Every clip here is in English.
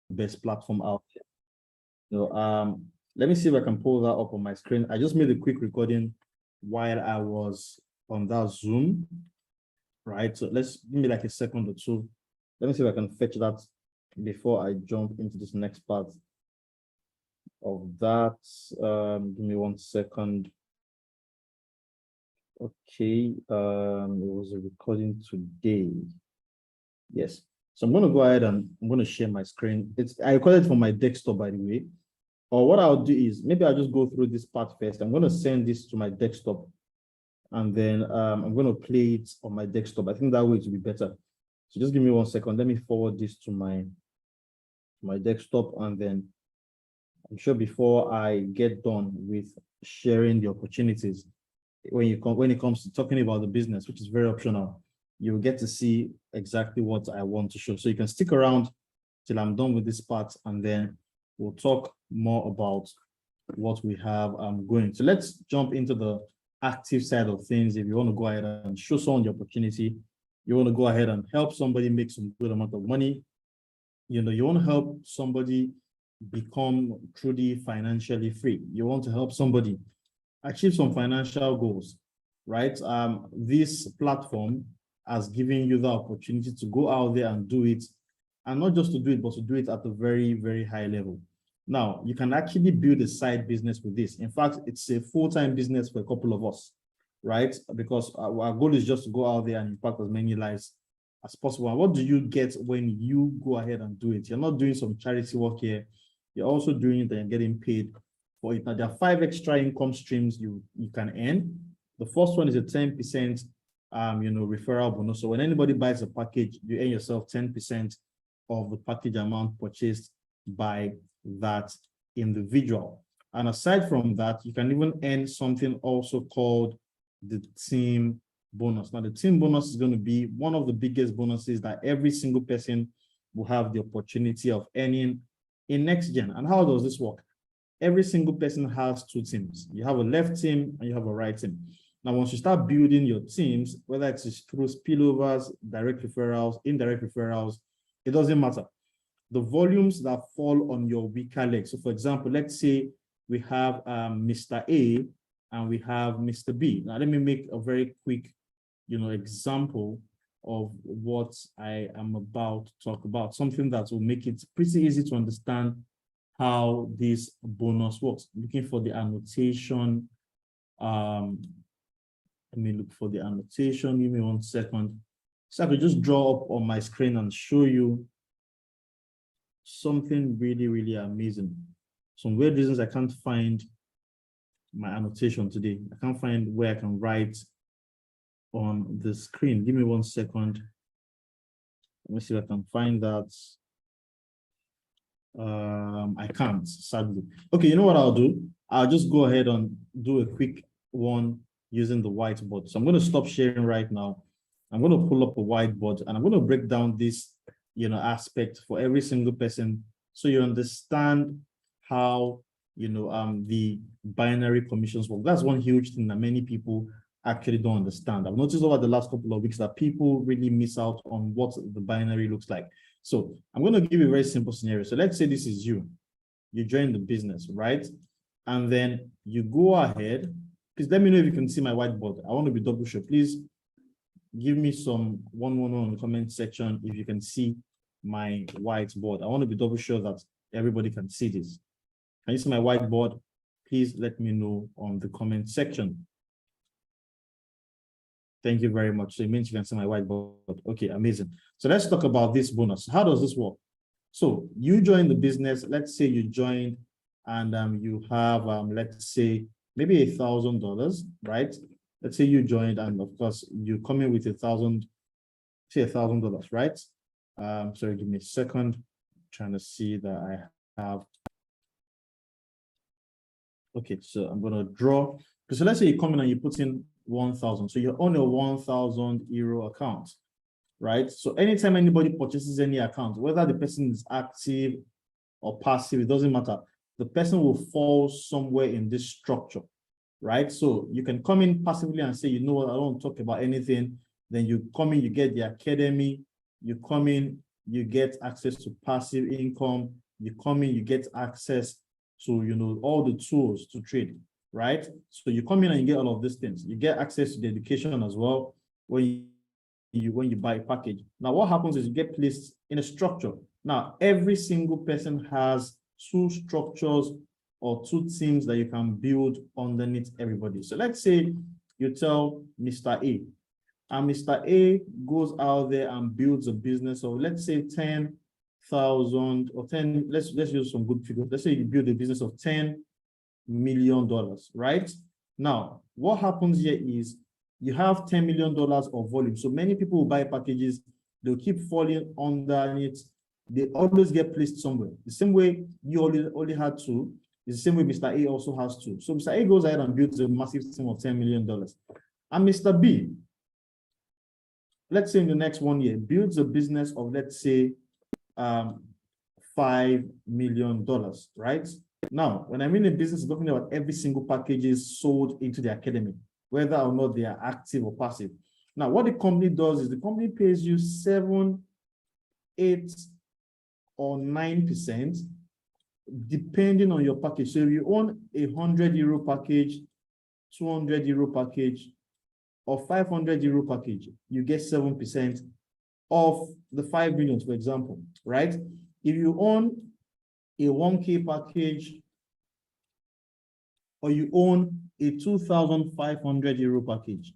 best platform out there. So let me see if I can pull that up on my screen. I just made a quick recording while I was on that Zoom, right? So let's give me like a second or two. Let me see if I can fetch that before I jump into this next part of that. Give me 1 second. Okay, it was a recording today. Yes. So I'm going to go ahead and I'm going to share my screen. I recorded from my desktop, by the way. Or what I'll do is maybe I'll just go through this part first. I'm going to send this to my desktop, and then I'm going to play it on my desktop. I think that way it will be better. So just give me 1 second. Let me forward this to my desktop, and then I'm sure before I get done with sharing the opportunities, when it comes to talking about the business, which is very optional, you'll get to see exactly what I want to show. So you can stick around till I'm done with this part, and then we'll talk more about what we have going. So let's jump into the active side of things. If you want to go ahead and show someone the opportunity, you want to go ahead and help somebody make some good amount of money, you want to help somebody become truly financially free. You want to help somebody achieve some financial goals, right? This platform has given you the opportunity to go out there and do it, and not just to do it, but to do it at a very, very high level. Now, you can actually build a side business with this. In fact, it's a full-time business for a couple of us, right? Because our goal is just to go out there and impact as many lives as possible. And what do you get when you go ahead and do it? You're not doing some charity work here. You're also doing it and you're getting paid for it. Now, there are 5 extra income streams you can earn. The first one is a 10% referral bonus. So when anybody buys a package, you earn yourself 10% of the package amount purchased by that individual. And aside from that, you can even earn something also called the team bonus. Now, the team bonus is going to be one of the biggest bonuses that every single person will have the opportunity of earning in NEXTGEN. And how does this work? Every single person has 2 teams. You have a left team and you have a right team. Now, once you start building your teams, whether it's through spillovers, direct referrals, indirect referrals, it doesn't matter. The volumes that fall on your weaker leg. So for example, let's say we have Mr. A and we have Mr. B. Now, let me make a very quick, example of what I am about to talk about, something that will make it pretty easy to understand how this bonus works. Looking for the annotation. Let me look for the annotation. Give me 1 second. So I could just draw up on my screen and show you something really, really amazing. Some weird reasons I can't find my annotation today. I can't find where I can write on the screen. Give me 1 second. Let me see if I can find that. I can't, sadly. Okay, you know what I'll do? I'll just go ahead and do a quick one using the whiteboard. So I'm going to stop sharing right now. I'm going to pull up a whiteboard and I'm going to break down this aspect for every single person, so you understand how the binary commissions work. That's one huge thing that many people actually don't understand. I've noticed over the last couple of weeks that people really miss out on what the binary looks like. So I'm going to give you a very simple scenario. So let's say this is you join the business, right? And then you go ahead. Please let me know if you can see my whiteboard. I want to be double sure. Please give me some 111 in the comment section if you can see my whiteboard. I want to be double sure that everybody can see this. Can you see my whiteboard? Please let me know on the comment section. Thank you very much. So it means you can see my whiteboard. Okay, amazing. So let's talk about this bonus. How does this work? So you join the business. Let's say you joined and you have, let's say, maybe $1,000, right? Let's say you joined, and of course you come in with $1,000, right? Sorry, give me a second. I'm trying to see that I have. Okay, so I'm gonna draw. So let's say you come in and you put in 1,000. So you're on a 1,000 euro account, right? So anytime anybody purchases any account, whether the person is active or passive, it doesn't matter. The person will fall somewhere in this structure, right? So you can come in passively and say, you know what, I don't talk about anything. Then you come in, you get the academy, you come in, you get access to passive income. You come in, you get access to, you know, all the tools to trade, right? So you come in and you get all of these things. You get access to the education as well when you buy a package. Now, what happens is you get placed in a structure. Now, every single person has two structures or two teams that you can build underneath everybody. So let's say you tell Mr. A, and Mr. A goes out there and builds a business of, let's say, 10,000 or 10, let's use some good figures. Let's say you build a business of $10 million, right? Now, what happens here is you have $10 million of volume. So many people will buy packages, they'll keep falling underneath. They always get placed somewhere. The same way you only had two, is the same way Mr. A also has two. So Mr. A goes ahead and builds a massive team of $10 million. And Mr. B, let's say in the next 1 year, builds a business of, let's say, $5 million, right? Now, when I mean a business, I'm talking about every single package is sold into the academy, whether or not they are active or passive. Now, what the company does is the company pays you 7, 8, or 9%, depending on your package. So if you own a €100 package, €200 package, or €500 package, you get 7% of the 5 million, for example, right? If you own a 1K package, or you own a €2,500 package,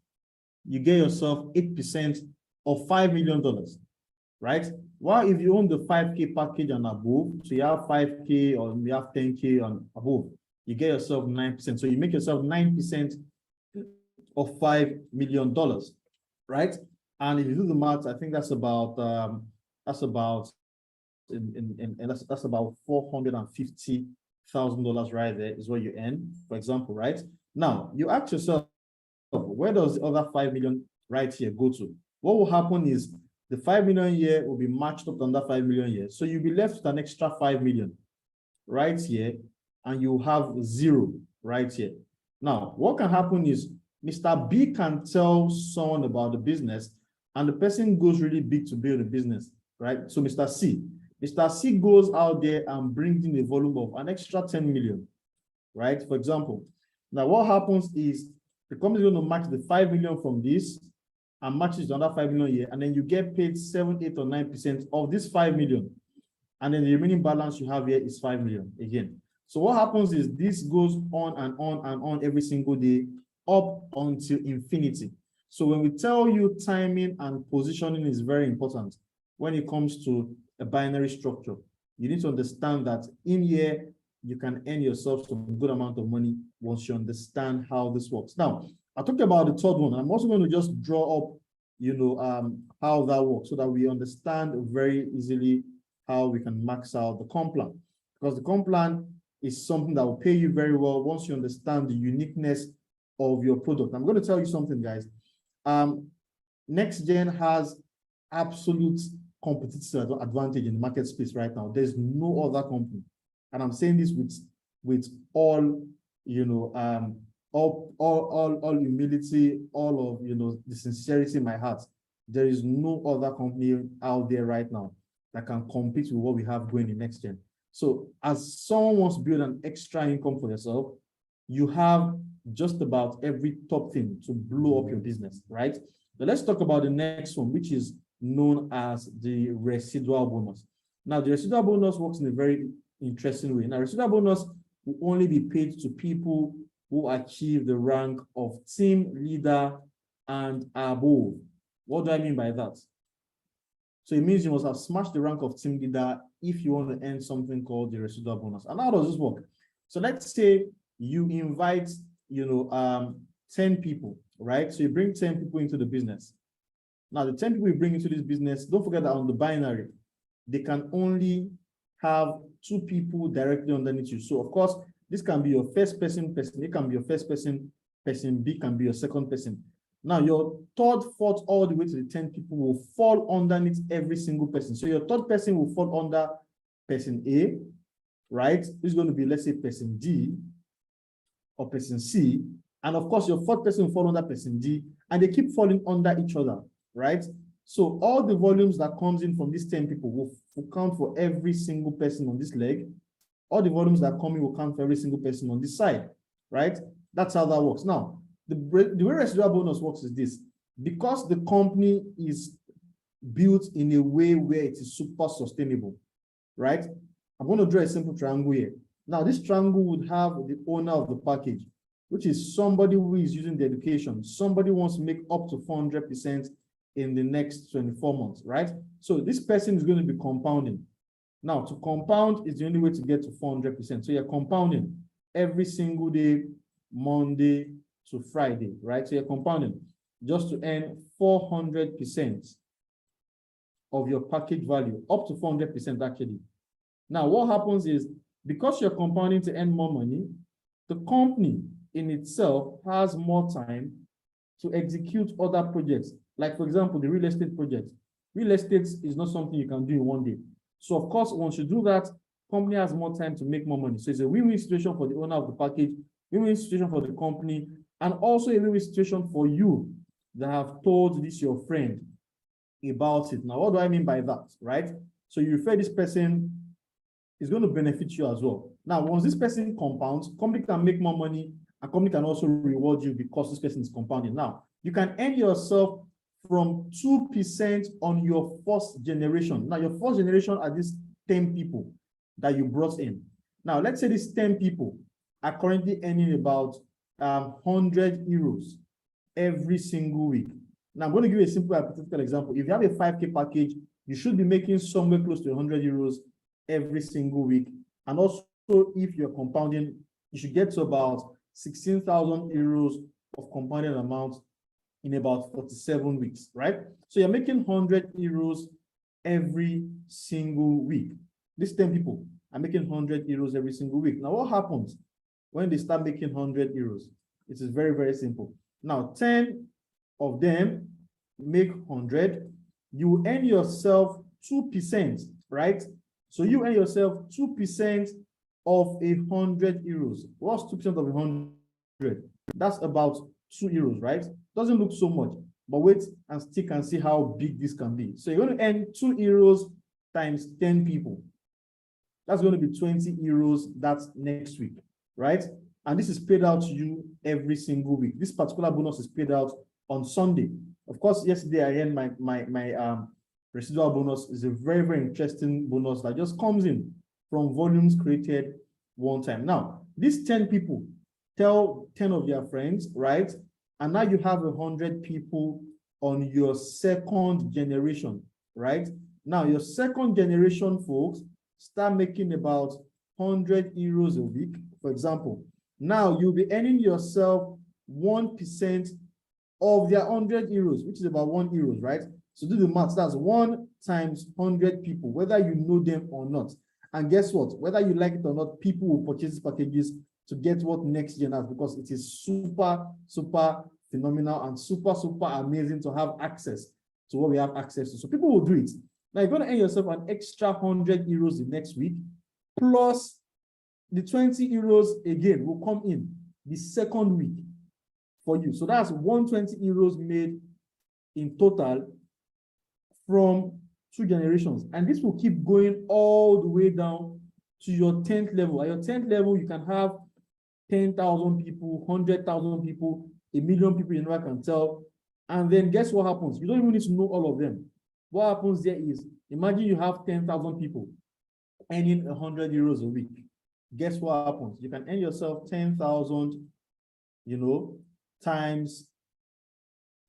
you get yourself 8% of $5 million, right? While if you own the 5K package and above, so you have 5K or you have 10K and above, you get yourself 9%. So you make yourself 9% of $5 million, right? And if you do the math, I think that's about $450,000 right there is what you earn, for example, right? Now you ask yourself, where does the other 5 million right here go to? What will happen is the 5 million here will be matched up on that 5 million here. So you'll be left with an extra 5 million right here, and you have 0 right here. Now, what can happen is Mr. B can tell someone about the business, and the person goes really big to build a business, right? So Mr. C goes out there and brings in a volume of an extra 10 million, right? For example. Now, what happens is the company is going to match the 5 million from this and matches another 5 million here, and then you get paid 7, 8, or 9% of this 5 million. And then the remaining balance you have here is 5 million again. So what happens is this goes on and on and on every single day up until infinity. So when we tell you timing and positioning is very important when it comes to a binary structure, you need to understand that in here, you can earn yourself some good amount of money once you understand how this works. Now, I talked about the third one. I'm also going to just draw up, how that works so that we understand very easily how we can max out the comp plan. Because the comp plan is something that will pay you very well once you understand the uniqueness of your product. I'm going to tell you something, guys. NEXTGEN has absolute competitive advantage in the market space right now. There's no other company, and I'm saying this with all all humility, all of the sincerity in my heart. There is no other company out there right now that can compete with what we have going in NEXTGEN. So as someone wants to build an extra income for yourself, you have just about every top thing to blow up your business, right? But let's talk about the next one, which is known as the residual bonus. Now, the residual bonus works in a very interesting way. Now, residual bonus will only be paid to people who achieve the rank of team leader and above. What do I mean by that? So it means you must have smashed the rank of team leader if you want to earn something called the residual bonus. And how does this work? So let's say you invite 10 people, right? So you bring 10 people into the business. Now, the 10 people you bring into this business, don't forget that on the binary, they can only have 2 people directly underneath you. So, of course, this can be your first person, it can be your first person, person B can be your second person. Now, your third, fourth, all the way to the 10 people will fall underneath every single person. So your third person will fall under person A, right? This is going to be, let's say, person D or person C. And of course, your fourth person will fall under person D, and they keep falling under each other, right? So all the volumes that comes in from these 10 people will count for every single person on this leg. All the volumes that come in will count for every single person on this side, right? That's how that works. Now, the way residual bonus works is this. Because the company is built in a way where it is super sustainable, right? I'm going to draw a simple triangle here. Now, this triangle would have the owner of the package, which is somebody who is using the education. Somebody wants to make up to 400% in the next 24 months, right? So this person is going to be compounding. Now, to compound is the only way to get to 400%. So you're compounding every single day, Monday to Friday, right? So you're compounding just to earn 400% of your package value, up to 400% actually. Now, what happens is, because you're compounding to earn more money, the company in itself has more time to execute other projects. Like, for example, the real estate project. Real estate is not something you can do in one day. So, of course, once you do that, company has more time to make more money. So it's a win-win situation for the owner of the package, win-win situation for the company, and also a win-win situation for you that have told this your friend about it. Now, what do I mean by that, right? So you refer this person, is going to benefit you as well. Now, once this person compounds, company can make more money, and company can also reward you because this person is compounding. Now, you can earn yourself from 2% on your first generation. Now, your first generation are these 10 people that you brought in. Now, let's say these 10 people are currently earning about 100 euros every single week. Now, I'm going to give you a simple hypothetical example. If you have a 5K package, you should be making somewhere close to 100 euros every single week. And also, if you're compounding, you should get to about 16,000 euros of compounded amount in about 47 weeks, right? So you're making 100 euros every single week. These 10 people are making 100 euros every single week. Now, what happens when they start making 100 euros? It is very, very simple. Now, 10 of them make 100. You earn yourself 2%, right? So you earn yourself 2% of 100 euros. What's 2% of 100? That's about 2 euros, right? Doesn't look so much, but wait and stick and see how big this can be. So you're going to earn 2 euros times 10 people. That's going to be 20 euros. That's next week, right? And this is paid out to you every single week. This particular bonus is paid out on Sunday. Of course, yesterday I earned my residual bonus. Is a very, very interesting bonus that just comes in from volumes created one time. Now, these 10 people tell 10 of their friends, right? And now you have 100 people on your second generation, right? Now, your second generation folks start making about 100 euros a week, for example. Now, you'll be earning yourself 1% of their 100 euros, which is about 1 euros, right? So do the math. That's 1 times 100 people, whether you know them or not. And guess what? Whether you like it or not, people will purchase packages to get what NEXTGEN has, because it is super, super phenomenal and super, super amazing to have access to what we have access to. So people will do it. Now you're going to earn yourself an extra 100 euros the next week, plus the 20 euros again will come in the second week for you. So that's 120 euros made in total from 2 generations. And this will keep going all the way down to your 10th level. At your 10th level, you can have 10,000 people, 100,000 people, 1 million people you never can tell. And then guess what happens? You don't even need to know all of them. What happens there is, imagine you have 10,000 people earning 100 euros a week. Guess what happens? You can earn yourself 10,000, times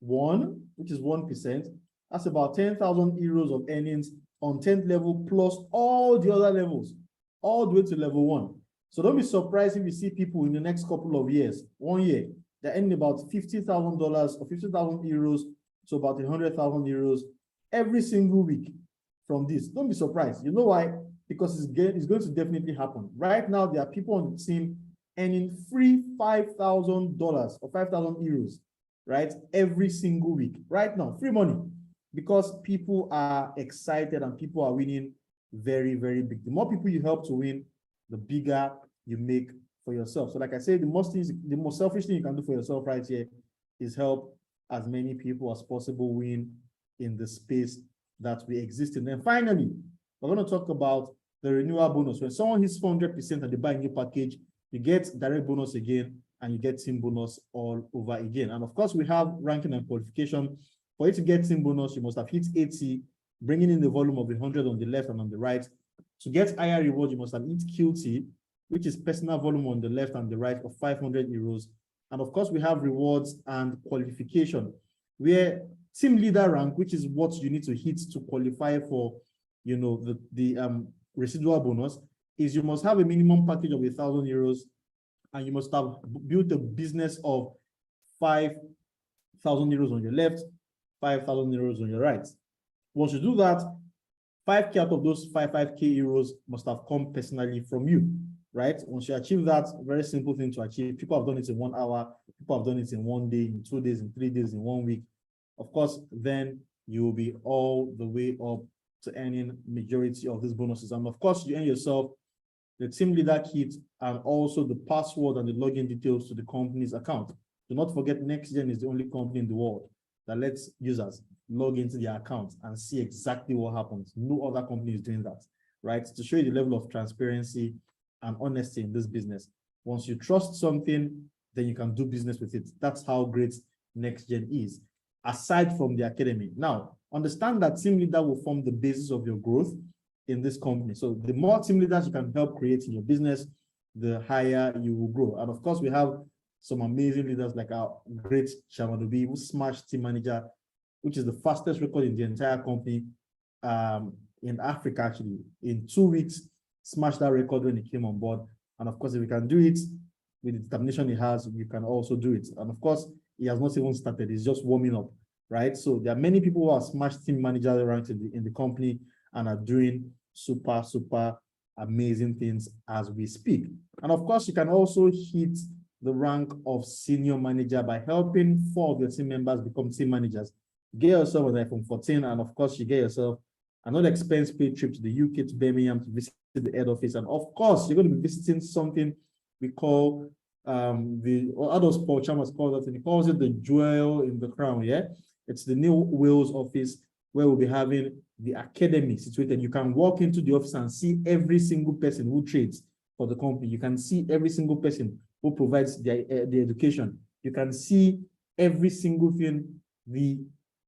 1, which is 1%. That's about 10,000 euros of earnings on 10th level plus all the other levels, all the way to level 1. So don't be surprised if you see people in the next couple of years, 1 year, they're earning about $50,000 or 50,000 euros, so about 100,000 euros every single week from this. Don't be surprised. You know why? Because it's going to definitely happen. Right now, there are people on the team earning free $5,000 or 5,000 euros, right? Every single week. Right now, free money, because people are excited and people are winning very, very big. The more people you help to win, the bigger you make for yourself. So like I said, the most selfish thing you can do for yourself right here is help as many people as possible win in the space that we exist in. And finally, we're going to talk about the renewal bonus. When someone hits 400% and they buy a new package, you get direct bonus again, and you get team bonus all over again. And of course, we have ranking and qualification. For you to get team bonus, you must have hit 80, bringing in the volume of 100 on the left and on the right. To get higher reward, you must have hit QT, which is personal volume on the left and the right of 500 euros. And of course, we have rewards and qualification, where team leader rank, which is what you need to hit to qualify for, you know, the residual bonus, is you must have a minimum package of 1,000 euros, and you must have built a business of 5,000 euros on your left, 5,000 euros on your right. Once you do that, 5K out of those 5K euros must have come personally from you, right? Once you achieve that, very simple thing to achieve. People have done it in 1 hour, people have done it in 1 day, in 2 days, in 3 days, in 1 week. Of course, then you will be all the way up to earning majority of these bonuses. And of course, you earn yourself the team leader kit and also the password and the login details to the company's account. Do not forget, NextGen is the only company in the world that lets users log into their account and see exactly what happens. No other company is doing that, right? To show you the level of transparency and honesty in this business. Once you trust something, then you can do business with it. That's how great NextGen is, aside from the academy. Now, understand that team leader will form the basis of your growth in this company. So the more team leaders you can help create in your business, the higher you will grow. And of course, we have some amazing leaders like our great Shamadobi, who smashed team manager, which is the fastest record in the entire company in Africa, actually. In 2 weeks, smashed that record when he came on board. And of course, if we can do it with the determination he has, you can also do it. And of course, he has not even started, he's just warming up, right? So there are many people who are smashed team manager ranked in the company and are doing super, super amazing things as we speak. And of course, you can also hit the rank of senior manager by helping 4 of your team members become team managers. Get yourself an iPhone 14, and of course, you get yourself another expense paid trip to the UK, to Birmingham, to visit the head office. And of course, you're going to be visiting something we call or others, Paul Chalmers calls that, and he calls it the jewel in the crown. Yeah, it's the New Wales office where we'll be having the academy situated. You can walk into the office and see every single person who trades for the company. You can see every single person who provides the education. You can see every single thing, the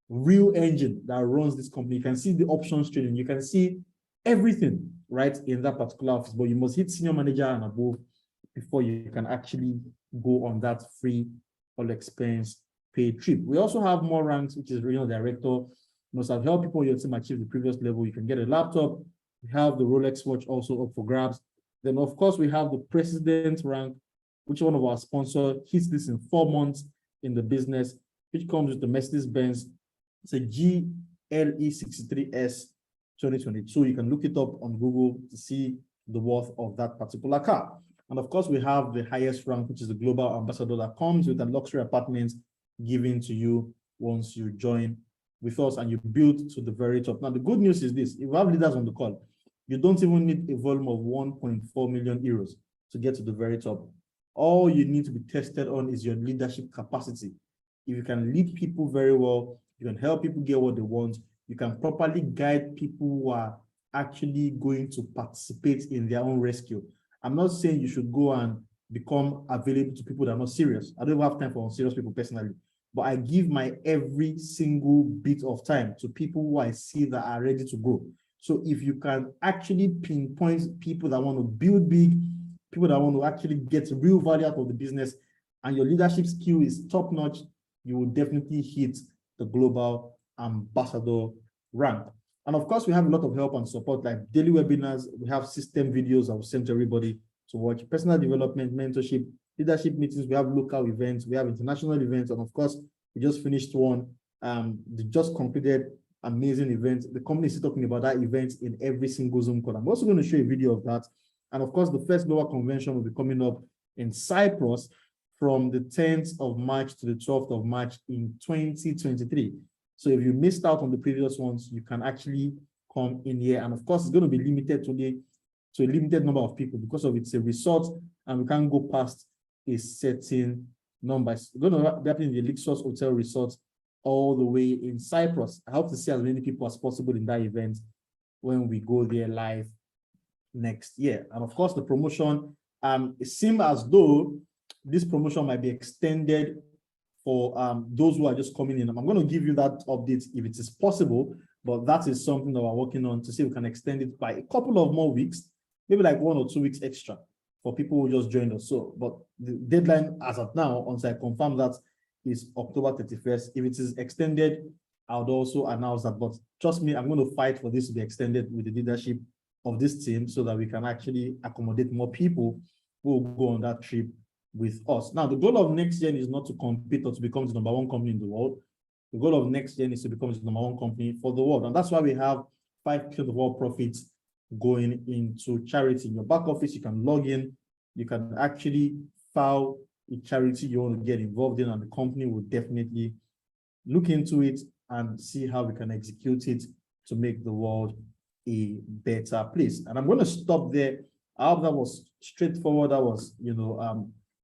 real engine that runs this company. You can see the options trading. You can see everything right in that particular office, but you must hit senior manager and above before you can actually go on that free all expense paid trip. We also have more ranks, which is regional director. You must have helped people in your team achieve the previous level. You can get a laptop. We have the Rolex watch also up for grabs. Then of course we have the president rank, which one of our sponsors hits this in 4 months in the business, which comes with the Mercedes-Benz. It's a GLE63S 2022. You can look it up on Google to see the worth of that particular car. And of course, we have the highest rank, which is the global ambassador, that comes with a luxury apartment given to you once you join with us and you build to the very top. Now, the good news is this: if you have leaders on the call, you don't even need a volume of 1.4 million euros to get to the very top. All you need to be tested on is your leadership capacity. If you can lead people very well, you can help people get what they want, you can properly guide people who are actually going to participate in their own rescue. I'm not saying you should go and become available to people that are not serious. I don't have time for unserious people personally, but I give my every single bit of time to people who I see that are ready to grow. So if you can actually pinpoint people that want to build big, people that want to actually get real value out of the business, and your leadership skill is top notch, you will definitely hit the global ambassador rank. And of course, we have a lot of help and support, like daily webinars. We have system videos I will send to everybody to watch, personal development, mentorship, leadership meetings. We have local events, we have international events, and of course, we just finished one. They just concluded amazing event. The company is talking about that event in every single Zoom call. I'm also going to show a video of that. And of course, the first global convention will be coming up in Cyprus from the 10th of March to the 12th of March in 2023. So if you missed out on the previous ones, you can actually come in here. And of course, it's going to be limited today to a limited number of people because of it's a resort and we can't go past a certain number. It's going to be happening in the Lixos Hotel Resort all the way in Cyprus. I hope to see as many people as possible in that event when we go there live next year. And of course, the promotion, it seems as though this promotion might be extended for those who are just coming in. I'm going to give you that update if it is possible, but that is something that we're working on to see if we can extend it by a couple of more weeks, maybe like 1 or 2 weeks extra for people who just joined us. So, but the deadline as of now, once I confirm that, is October 31st. If it is extended, I would also announce that. But trust me, I'm going to fight for this to be extended with the leadership of this team so that we can actually accommodate more people who will go on that trip with us. Now, the goal of NEXTGEN is not to compete or to become the #1 company in the world. The goal of NEXTGEN is to become the #1 company for the world. And that's why we have 5% of all profits going into charity. In your back office, you can log in, you can actually file a charity you want to get involved in, and the company will definitely look into it and see how we can execute it to make the world a better place. And I'm going to stop there. I hope that was straightforward. That was,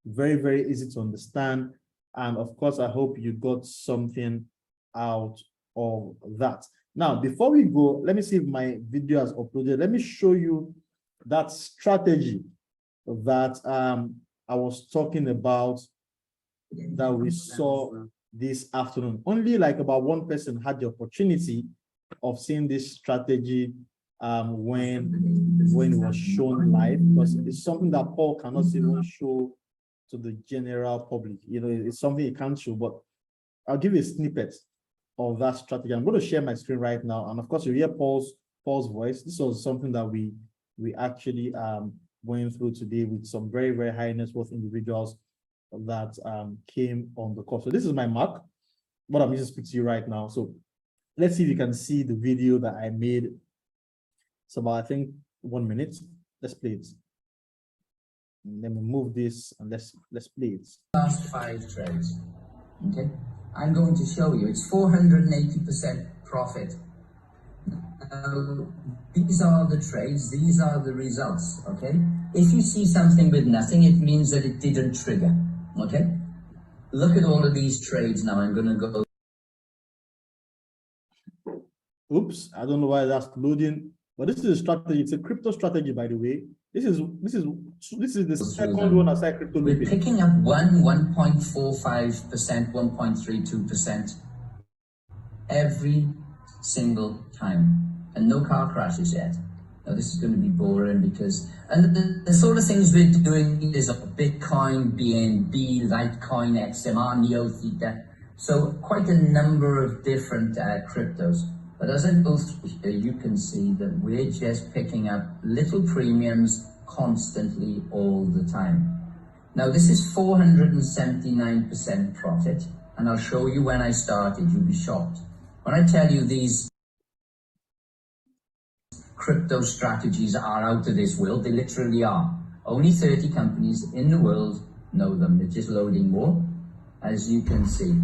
very, very easy to understand. And of course, I hope you got something out of that. Now, before we go, let me see if my video has uploaded. Let me show you that strategy that I was talking about that we saw this afternoon. Only like about one person had the opportunity of seeing this strategy when it was shown live, because it's something that Paul cannot even show to the general public. It's something he can't show, but I'll give you a snippet of that strategy. I'm going to share my screen right now, and of course you hear Paul's voice. This was something that we actually went through today with some very, very high net worth individuals that came on the call. So this is my Mac, what I'm using to speak to you right now. So let's see if you can see the video that I made. It's about, I think, 1 minute. Let's play it. And let me move this and let's play it. Last 5 trades. Okay, I'm going to show you. It's 480% profit. These are the trades, these are the results, okay? If you see something with nothing, it means that it didn't trigger, okay? Look at all of these trades now. I'm going to go. Oops, I don't know why that's loading, but this is a strategy. It's a crypto strategy, by the way. This is the second one aside crypto. We're picking up 1.45%, 1.32% every single time. And no car crashes yet. Now this is going to be boring because, and the sort of things we're doing is Bitcoin, BNB, Litecoin, XMR, NeoTheta. So quite a number of different cryptos. But as I go through here, you can see that we're just picking up little premiums constantly all the time. Now this is 479% profit. And I'll show you when I started, you'll be shocked. When I tell you these crypto strategies are out of this world, they literally are. Only 30 companies in the world know them. They're just loading more, as you can see.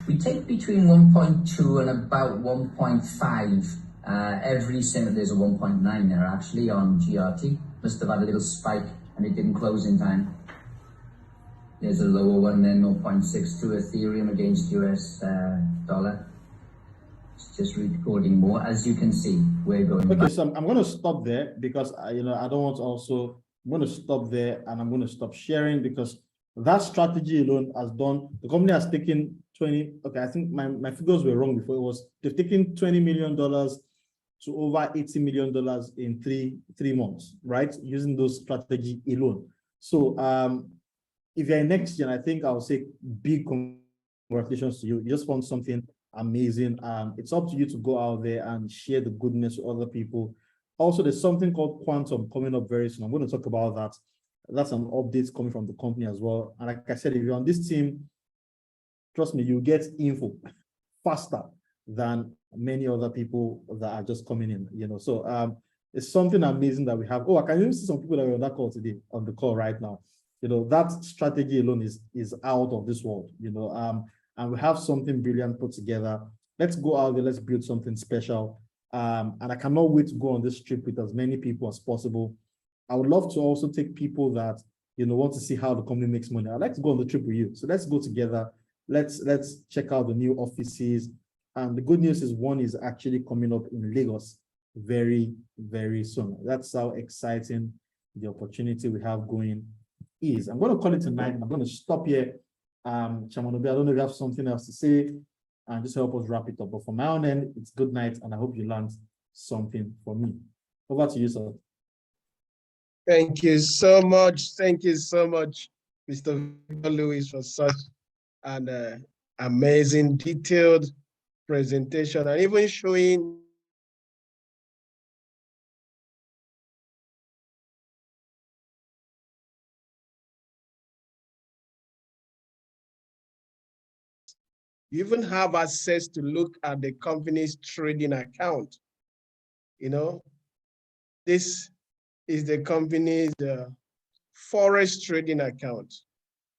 We take between 1.2 and about 1.5 every single, there's a 1.9 there actually on GRT. Must have had a little spike and it didn't close in time. There's a lower one there, 0.62 Ethereum against US dollar. It's just recording more. As you can see, we're going okay back. So I'm going to stop there because I don't want to also, I'm going to stop there and I'm going to stop sharing because that strategy alone has done, the company has taken 20, okay, I think my figures were wrong before. It was, they've taken $20 million to over $80 million in three months, right? Using those strategy alone. So if you're in NEXTGEN, I think I'll say big congratulations to you. You just found something amazing. It's up to you to go out there and share the goodness with other people. Also, there's something called Quantum coming up very soon. I'm going to talk about that. That's an update coming from the company as well. And like I said, if you're on this team, trust me, you get info faster than many other people that are just coming in, So it's something amazing that we have. Oh, I can even see some people that are on that call today, on the call right now. That strategy alone is out of this world, and we have something brilliant put together. Let's go out there, let's build something special. And I cannot wait to go on this trip with as many people as possible. I would love to also take people that want to see how the company makes money, I'd like to go on the trip with you. So let's go together. Let's check out the new offices. And the good news is one is actually coming up in Lagos very, very soon. That's how exciting the opportunity we have going is. I'm going to call it tonight. I'm going to stop here. Chairman Obi, I don't know if you have something else to say and just help us wrap it up. But from my own end, it's good night, and I hope you learned something from me. Over to you, sir. Thank you so much. Thank you so much, Mr. Victor Lewis, for such an amazing, detailed presentation, and even showing you even have access to look at the company's trading account. This is the company's forex trading account.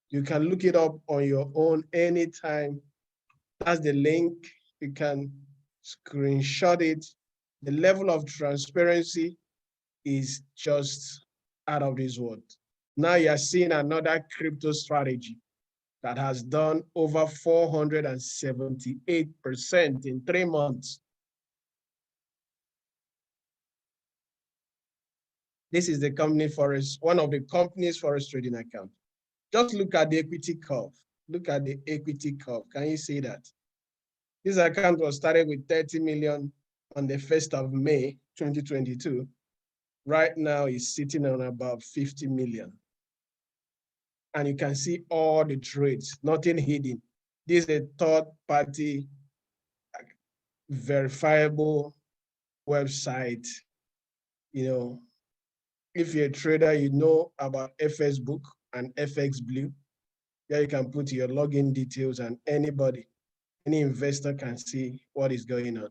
You can look it up on your own anytime. That's the link. You can screenshot it. The level of transparency is just out of this world. Now you're seeing another crypto strategy that has done over 478% in 3 months. This is the company forex, one of the company's forex trading account. Just look at the equity curve. Look at the equity curve. Can you see that? This account was started with 30 million on the 1st of May, 2022. Right now it's sitting on about 50 million. And you can see all the trades, nothing hidden. This is a third-party verifiable website. If you're a trader, you know about FX Book and FX Blue. There you can put your login details, and any investor can see what is going on.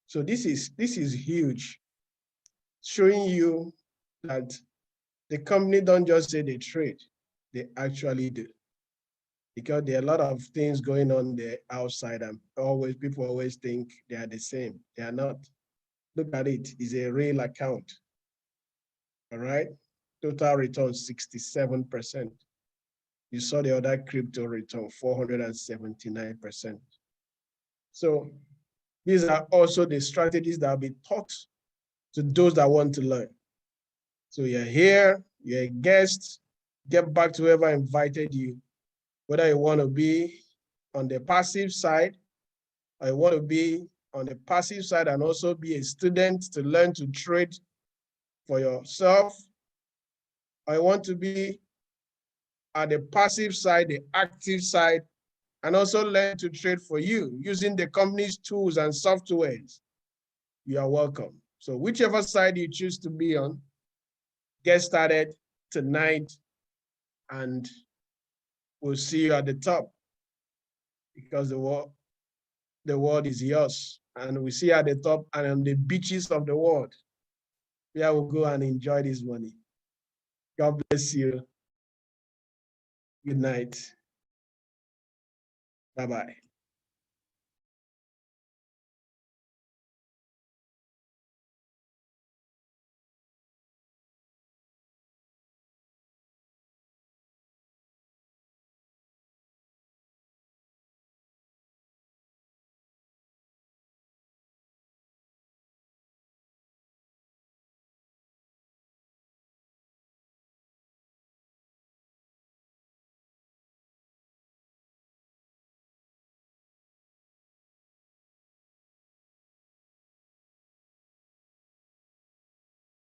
So this is huge, showing you that the company don't just say they trade, they actually do. Because there are a lot of things going on there outside, and people always think they are the same. They are not. Look at it, it's a real account. All right, total return 67%. You saw the other crypto return 479%. So these are also the strategies that will be taught to those that want to learn. So you're here, you're a guest, get back to whoever invited you, whether you want to be on the passive side, or you want to be on the passive side and also be a student to learn to trade for yourself, or you want to be at the passive side, the active side, and also learn to trade for you using the company's tools and softwares. You are welcome. So whichever side you choose to be on, get started tonight, and we'll see you at the top, because the world is yours. And we see you at the top and on the beaches of the world. Yeah, we'll go and enjoy this money. God bless you. Good night. Bye-bye.